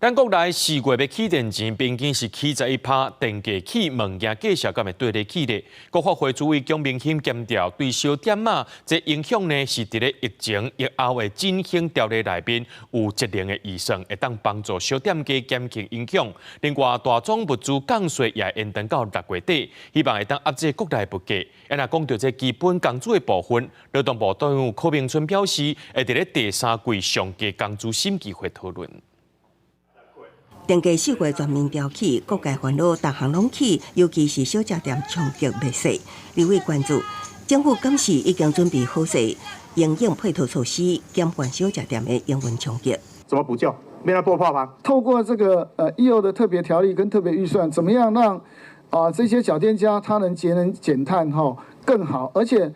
咱国内4月要起电前，平均是起11%，电价起物件计价敢会对得起咧。国发会主委姜明兴强调，对小店啊，这影响呢是伫咧疫情以后的振兴条例内面有节能的预算，会当帮助小店家减轻影响。另外，大宗物资降税也延长到6月底，希望会当压制国内物价。若讲到这基本工资的部分，劳动部党员柯明春表示，会伫咧第3季上架工资审计会讨论。 电价4月全面调起，各界烦恼逐项拢起，尤其是小食店冲击袂势。立委关注，政府今时已经准备好势，营运配套措施减缓小食店的营运冲击。怎么补救？没来拨炮吗？透过这个疫后的特别条例跟特别预算，怎么样让这些小店家他能节能减碳更好，而且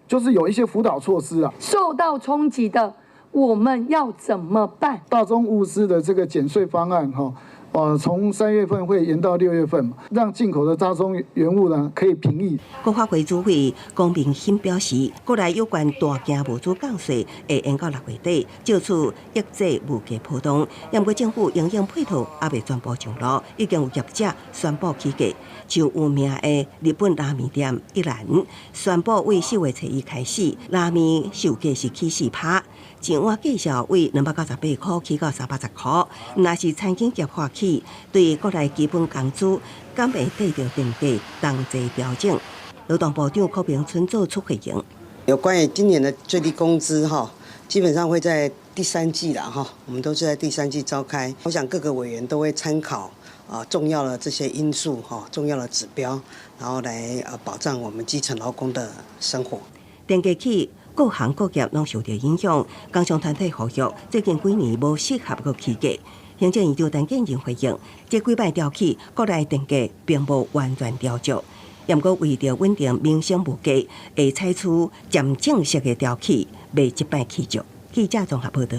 就是有一些辅导措施啊。受到冲击的。 我们要怎么办？大宗物资的这个减税方案，从3月份会延到6月份，让进口的大宗原物呢可以平抑。国发会主委龚明鑫表示，国内有关大件物资降税会延到6月底，就此抑制物价波动。不过政府营运配套还未全部上路，已经有业者宣布起价。就有名的日本拉面店一兰宣布，为4月初1开始，拉面售价是起4%。 一碗计价为298块起到310块，若是餐厅业化起，对国内基本工资敢会对着电价同齐调整。劳动部长柯明春做出回应。有关于今年的最低工资基本上会在第3季啦我们都是在第3季召开。我想各个委员都会参考重要的这些因素重要的指标，然后来保障我们基层劳工的生活。电价起。 各行各业拢受到影响，工商团体呼吁最近几年无适合个起价。行政院长陈建仁回应，这几摆调起，国内电价并无完全调足，不过为着稳定民生物价，会采取渐进式的调起，未一摆起足。记者综合报道。